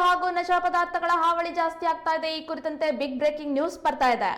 ಹಾಗೂ ನಶಾ ಪದಾರ್ಥಗಳ ಹಾವಳಿ ಜಾಸ್ತಿ ಆಗ್ತಾ ಇದೆ. ಈ ಕುರಿತಂತೆ ಬಿಗ್ ಬ್ರೇಕಿಂಗ್ ನ್ಯೂಸ್ ಬರ್ತಾ ಇದೆ.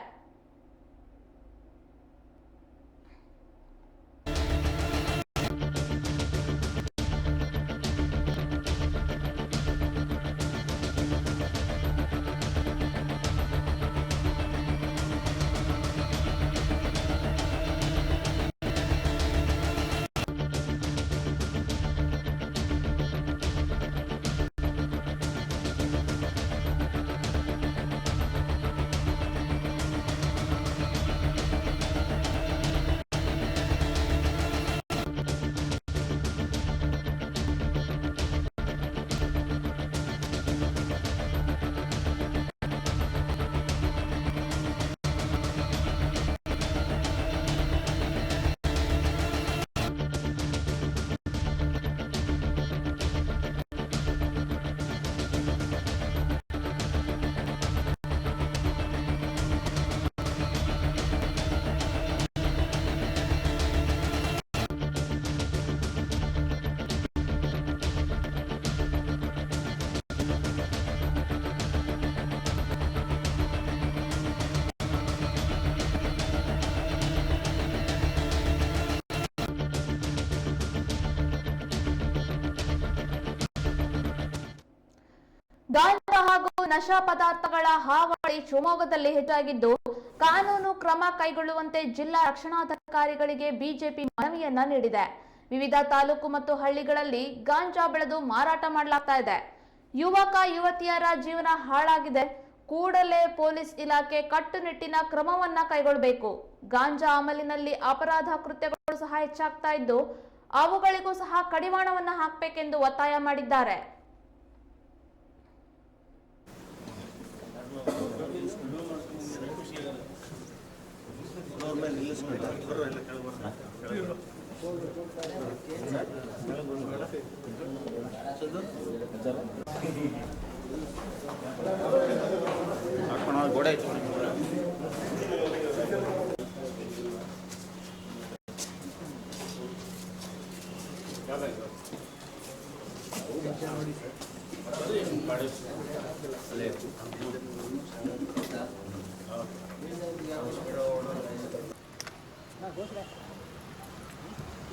ಗಾಂಜಾ ಹಾಗೂ ನಶಾ ಪದಾರ್ಥಗಳ ಹಾವಳಿ ಶಿವಮೊಗ್ಗದಲ್ಲಿ ಹೆಚ್ಚಾಗಿದ್ದು, ಕಾನೂನು ಕ್ರಮ ಕೈಗೊಳ್ಳುವಂತೆ ಜಿಲ್ಲಾ ರಕ್ಷಣಾಧಿಕಾರಿಗಳಿಗೆ ಬಿಜೆಪಿ ಮನವಿಯನ್ನ ನೀಡಿದೆ. ವಿವಿಧ ತಾಲೂಕು ಮತ್ತು ಹಳ್ಳಿಗಳಲ್ಲಿ ಗಾಂಜಾ ಬೆಳೆದು ಮಾರಾಟ ಮಾಡಲಾಗ್ತಾ ಇದೆ. ಯುವಕ ಯುವತಿಯರ ಜೀವನ ಹಾಳಾಗಿದೆ. ಕೂಡಲೇ ಪೊಲೀಸ್ ಇಲಾಖೆ ಕಟ್ಟುನಿಟ್ಟಿನ ಕ್ರಮವನ್ನ ಕೈಗೊಳ್ಳಬೇಕು. ಗಾಂಜಾ ಅಮಲಿನಲ್ಲಿ ಅಪರಾಧ ಕೃತ್ಯಗಳು ಸಹ ಹೆಚ್ಚಾಗ್ತಾ ಇದ್ದು, ಅವುಗಳಿಗೂ ಸಹ ಕಡಿವಾಣವನ್ನ ಹಾಕಬೇಕೆಂದು ಒತ್ತಾಯ ಮಾಡಿದ್ದಾರೆ.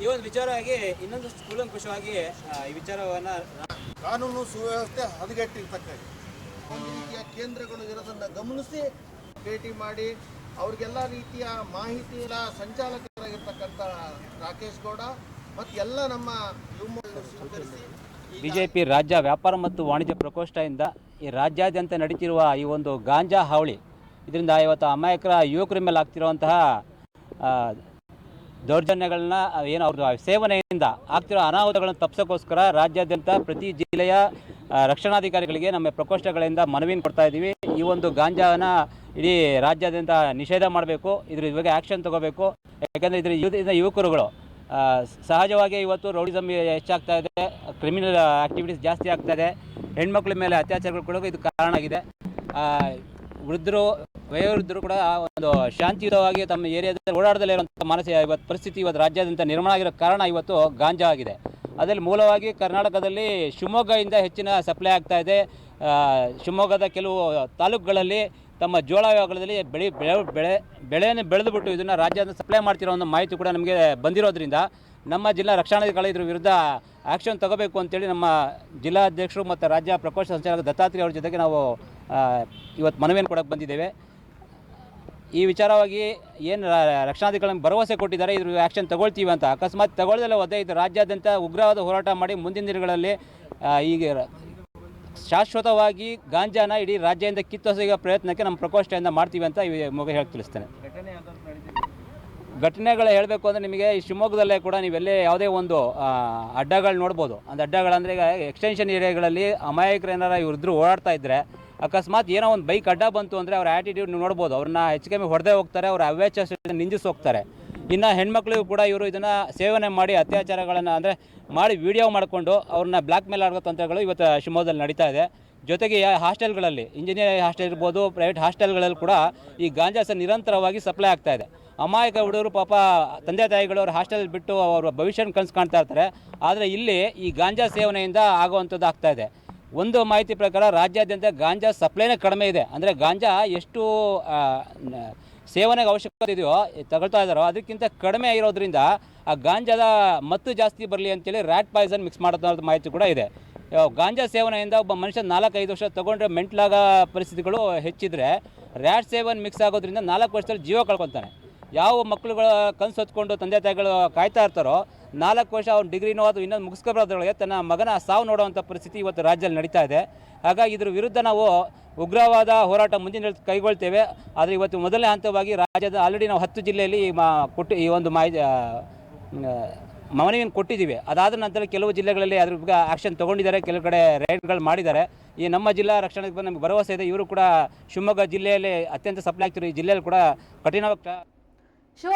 ಈ ಒಂದು ವಿಚಾರವಾಗಿ ಇನ್ನೊಂದಷ್ಟು ಕೂಲಂಕುಷವಾಗಿ ಈ ವಿಚಾರವನ್ನು ಕಾನೂನು ಸುವ್ಯವಸ್ಥೆ ಹದಗೆಟ್ಟಿರ್ತಕ್ಕಂಥ ಒಂದು ರೀತಿಯ ಕೇಂದ್ರಗಳು ಇರೋದನ್ನು ಗಮನಿಸಿ ಭೇಟಿ ಮಾಡಿ ಅವ್ರಿಗೆಲ್ಲ ರೀತಿಯ ಮಾಹಿತಿ ಸಂಚಾಲಕರಾಗಿರ್ತಕ್ಕಂಥ ರಾಕೇಶ್ ಗೌಡ ಮತ್ತು ಎಲ್ಲ ನಮ್ಮ ಯುವಕರನ್ನು ಸ್ವೀಕರಿಸಿ ಬಿಜೆಪಿ ರಾಜ್ಯ ವ್ಯಾಪಾರ ಮತ್ತು ವಾಣಿಜ್ಯ ಪ್ರಕೋಷ್ಠದಿಂದ ಈ ರಾಜ್ಯಾದ್ಯಂತ ನಡೀತಿರುವ ಈ ಒಂದು ಗಾಂಜಾ ಹಾವಳಿ, ಇದರಿಂದ ಇವತ್ತು ಅಮಾಯಕರ ಯುವಕರ ಮೇಲೆ ಆಗ್ತಿರುವಂತಹ ದೌರ್ಜನ್ಯಗಳನ್ನ ಏನು ಅವ್ರ ಸೇವನೆಯಿಂದ ಆಗ್ತಿರೋ ಅನಾಹುತಗಳನ್ನು ತಪ್ಪಿಸೋಕ್ಕೋಸ್ಕರ ರಾಜ್ಯಾದ್ಯಂತ ಪ್ರತಿ ಜಿಲ್ಲೆಯ ರಕ್ಷಣಾಧಿಕಾರಿಗಳಿಗೆ ನಮ್ಮ ಪ್ರಕೋಷ್ಠಗಳಿಂದ ಮನವಿಯನ್ನು ಕೊಡ್ತಾ ಇದ್ದೀವಿ. ಈ ಒಂದು ಗಾಂಜಾನ ಇಡೀ ರಾಜ್ಯಾದ್ಯಂತ ನಿಷೇಧ ಮಾಡಬೇಕು, ಇದ್ರ ಬಗ್ಗೆ ಆ್ಯಕ್ಷನ್ ತಗೋಬೇಕು. ಯಾಕಂದರೆ ಇದರಿಂದ ಯುವಕರುಗಳು ಸಹಜವಾಗಿ ಇವತ್ತು ರೌಡಿಸಮ್ ಹೆಚ್ಚಾಗ್ತಾ ಇದೆ, ಕ್ರಿಮಿನಲ್ ಆ್ಯಕ್ಟಿವಿಟೀಸ್ ಜಾಸ್ತಿ ಆಗ್ತಾ ಇದೆ, ಹೆಣ್ಮಕ್ಳ ಮೇಲೆ ಅತ್ಯಾಚಾರಗಳು ಕೂಡ ಇದು ಕಾರಣ ಆಗಿದೆ. ವೃದ್ಧರು ವಯೋವೃದ್ಧರು ಕೂಡ ಒಂದು ಶಾಂತಿಯುತವಾಗಿ ತಮ್ಮ ಏರಿಯಾದಲ್ಲಿ ಓಡಾಡದಲ್ಲೇ ಇರುವಂಥ ಇವತ್ತು ಪರಿಸ್ಥಿತಿ ಇವತ್ತು ರಾಜ್ಯಾದ್ಯಂತ ನಿರ್ಮಾಣ ಆಗಿರೋ ಕಾರಣ ಇವತ್ತು ಗಾಂಜಾ ಆಗಿದೆ. ಅದರಲ್ಲಿ ಮೂಲವಾಗಿ ಕರ್ನಾಟಕದಲ್ಲಿ ಶಿವಮೊಗ್ಗದಿಂದ ಹೆಚ್ಚಿನ ಸಪ್ಲೈ ಆಗ್ತಾ ಇದೆ. ಶಿವಮೊಗ್ಗದ ಕೆಲವು ತಾಲೂಕುಗಳಲ್ಲಿ ತಮ್ಮ ಜೋಳ ವ್ಯಾಪಾರದಲ್ಲಿ ಬೆಳೆಯನ್ನು ಬೆಳೆದುಬಿಟ್ಟು ಇದನ್ನು ರಾಜ್ಯದ ಸಪ್ಲೈ ಮಾಡ್ತಿರೋ ಒಂದು ಮಾಹಿತಿ ಕೂಡ ನಮಗೆ ಬಂದಿರೋದ್ರಿಂದ ನಮ್ಮ ಜಿಲ್ಲಾ ರಕ್ಷಣಾಧಿಕಾರಿ ಇದ್ರ ವಿರುದ್ಧ ಆ್ಯಕ್ಷನ್ ತಗೋಬೇಕು ಅಂತೇಳಿ ನಮ್ಮ ಜಿಲ್ಲಾಧ್ಯಕ್ಷರು ಮತ್ತು ರಾಜ್ಯ ಪ್ರಕೋಷ್ಠ ಸಂಚಾಲಕ ದತ್ತಾತ್ರೇಯ ಅವ್ರ ಜೊತೆಗೆ ನಾವು ಇವತ್ತು ಮನವಿಯನ್ನು ಕೊಡೋಕ್ಕೆ ಬಂದಿದ್ದೇವೆ. ಈ ವಿಚಾರವಾಗಿ ಏನು ರಕ್ಷಣಾಧಿಕಾರಿ ಭರವಸೆ ಕೊಟ್ಟಿದ್ದಾರೆ, ಇದ್ರ ಆ್ಯಕ್ಷನ್ ತಗೊಳ್ತೀವಿ ಅಂತ. ಅಕಸ್ಮಾತ್ ತಗೊಳ್ಳದಲ್ಲೇ ಹೋದರೆ ಇದು ರಾಜ್ಯಾದ್ಯಂತ ಉಗ್ರವಾದ ಹೋರಾಟ ಮಾಡಿ ಮುಂದಿನ ದಿನಗಳಲ್ಲಿ ಈಗ ಶಾಶ್ವತವಾಗಿ ಗಾಂಜಾನ ಇಡೀ ರಾಜ್ಯದಿಂದ ಕಿತ್ತೊಸೆಯುವ ಪ್ರಯತ್ನಕ್ಕೆ ನಮ್ಮ ಪ್ರಕೋಷ್ಠದಿಂದ ಮಾಡ್ತೀವಿ ಅಂತ ಈ ಹೇಳಿ ತಿಳಿಸ್ತೇನೆ. ಘಟನೆಗಳು ಹೇಳಬೇಕು ಅಂದರೆ ನಿಮಗೆ ಈ ಶಿವಮೊಗ್ಗದಲ್ಲೇ ಕೂಡ ನೀವೆಲ್ಲೇ ಯಾವುದೇ ಒಂದು ಅಡ್ಡಗಳು ನೋಡ್ಬೋದು. ಒಂದು ಅಡ್ಡಗಳಂದರೆ ಈಗ ಎಕ್ಸ್ಟೆನ್ಷನ್ ಏರಿಯಾಗಳಲ್ಲಿ ಅಮಾಯಕರು ಏನಾರ ಇವ್ರಿದ್ರು ಓಡಾಡ್ತಾ ಇದ್ದರೆ ಅಕಸ್ಮಾತ್ ಏನೋ ಒಂದು ಬೈಕ್ ಅಡ್ಡ ಬಂತು ಅಂದರೆ ಅವ್ರ ಆ್ಯಟಿಟ್ಯೂಡ್ ನೀವು ನೋಡ್ಬೋದು. ಅವ್ರನ್ನ ಹೆಚ್ಚು ಕಮ್ಮಿ ಹೊಡೆದೇ ಹೋಗ್ತಾರೆ, ಅವ್ರ ಅವ್ಯಾಚ ನಿಂದಿಸಿ ಹೋಗ್ತಾರೆ. ಇನ್ನು ಹೆಣ್ಮಕ್ಳಿಗೂ ಕೂಡ ಇವರು ಇದನ್ನು ಸೇವನೆ ಮಾಡಿ ಅತ್ಯಾಚಾರಗಳನ್ನು ಅಂದರೆ ಮಾಡಿ ವಿಡಿಯೋ ಮಾಡಿಕೊಂಡು ಅವ್ರನ್ನ ಬ್ಲ್ಯಾಕ್ ಮೇಲ್ ಆಗೋ ತಂತ್ರಗಳು ಇವತ್ತು ಶಿವಮೊಗ್ಗದಲ್ಲಿ ನಡೀತಾ ಇದೆ. ಜೊತೆಗೆ ಹಾಸ್ಟೆಲ್ಗಳಲ್ಲಿ ಇಂಜಿನಿಯರಿಂಗ್ ಹಾಸ್ಟೆಲ್ ಇರ್ಬೋದು, ಪ್ರೈವೇಟ್ ಹಾಸ್ಟೆಲ್ಗಳಲ್ಲಿ ಕೂಡ ಈ ಗಾಂಜಾ ನಿರಂತರವಾಗಿ ಸಪ್ಲೈ ಆಗ್ತಾ ಇದೆ. ಅಮಾಯಕ ಹುಡುಗರು ಪಾಪ ತಂದೆ ತಾಯಿಗಳು ಅವ್ರ ಹಾಸ್ಟೆಲ್ ಬಿಟ್ಟು ಅವ್ರ ಭವಿಷ್ಯನ ಕನಸು ಕಾಣ್ತಾ ಇರ್ತಾರೆ. ಆದರೆ ಇಲ್ಲಿ ಈ ಗಾಂಜಾ ಸೇವನೆಯಿಂದ ಆಗುವಂಥದ್ದು ಆಗ್ತಾ ಇದೆ. ಒಂದು ಮಾಹಿತಿ ಪ್ರಕಾರ ರಾಜ್ಯಾದ್ಯಂತ ಗಾಂಜಾ ಸಪ್ಲೈನೇ ಕಡಿಮೆ ಇದೆ. ಅಂದರೆ ಗಾಂಜಾ ಎಷ್ಟು ಸೇವನೆಗೆ ಅವಶ್ಯಕತೆ ಇದೆಯೋ ತಗೊಳ್ತಾ ಇದ್ದಾರೋ ಅದಕ್ಕಿಂತ ಕಡಿಮೆ ಇರೋದ್ರಿಂದ ಆ ಗಾಂಜಾದ ಮತ್ತು ಜಾಸ್ತಿ ಬರಲಿ ಅಂತೇಳಿ ರ್ಯಾಟ್ ಪಾಯ್ಸನ್ ಮಿಕ್ಸ್ ಮಾಡೋದು ಮಾಹಿತಿ ಕೂಡ ಇದೆ. ಗಾಂಜಾ ಸೇವನೆಯಿಂದ ಒಬ್ಬ ಮನುಷ್ಯ 4-5 ವರ್ಷ ತೊಗೊಂಡ್ರೆ ಮೆಂಟ್ಲಾಗೋ ಪರಿಸ್ಥಿತಿಗಳು ಹೆಚ್ಚಿದ್ರೆ, ರ್ಯಾಟ್ ಸೇವನ್ ಮಿಕ್ಸ್ ಆಗೋದ್ರಿಂದ 4 ವರ್ಷದಲ್ಲಿ ಜೀವ ಕಳ್ಕೊತಾನೆ. ಯಾವ ಮಕ್ಕಳುಗಳ ಕನಸು ಹೊತ್ಕೊಂಡು ತಂದೆ ತಾಯಿಗಳು ಕಾಯ್ತಾ ಇರ್ತಾರೋ 4 ವರ್ಷ ಅವ್ನು ಡಿಗ್ರಿನೋ ಅದು ಇನ್ನೊಂದು ಮುಗಿಸ್ಕೊಬರೋದ್ರೊಳಗೆ ತನ್ನ ಮಗನ ಸಾವು ನೋಡುವಂಥ ಪರಿಸ್ಥಿತಿ ಇವತ್ತು ರಾಜ್ಯದಲ್ಲಿ ನಡೀತಾ ಇದೆ. ಹಾಗಾಗಿ ಇದ್ರ ವಿರುದ್ಧ ನಾವು ಉಗ್ರವಾದ ಹೋರಾಟ ಮುಂದಿನ ಕೈಗೊಳ್ತೇವೆ. ಆದರೆ ಇವತ್ತು ಮೊದಲನೇ ಹಂತವಾಗಿ ರಾಜ್ಯದ ಆಲ್ರೆಡಿ ನಾವು 10 ಜಿಲ್ಲೆಯಲ್ಲಿ ಈ ಒಂದು ಮನವಿಯನ್ನು ಕೊಟ್ಟಿದ್ದೀವಿ. ಅದಾದ ನಂತರ ಕೆಲವು ಜಿಲ್ಲೆಗಳಲ್ಲಿ ಅದ್ರ ಬಗ್ಗೆ ಆ್ಯಕ್ಷನ್ ತೊಗೊಂಡಿದ್ದಾರೆ, ಕೆಲವು ಕಡೆ ರೈಡ್ಗಳು ಮಾಡಿದ್ದಾರೆ. ಈ ನಮ್ಮ ಜಿಲ್ಲಾ ರಕ್ಷಣೆ ನಮಗೆ ಭರವಸೆ ಇದೆ. ಇವರು ಕೂಡ ಶಿವಮೊಗ್ಗ ಜಿಲ್ಲೆಯಲ್ಲಿ ಅತ್ಯಂತ ಸಪ್ಲೈ ಆಗ್ತಿರೋ ಈ ಜಿಲ್ಲೆಯಲ್ಲಿ ಕೂಡ ಕಠಿಣ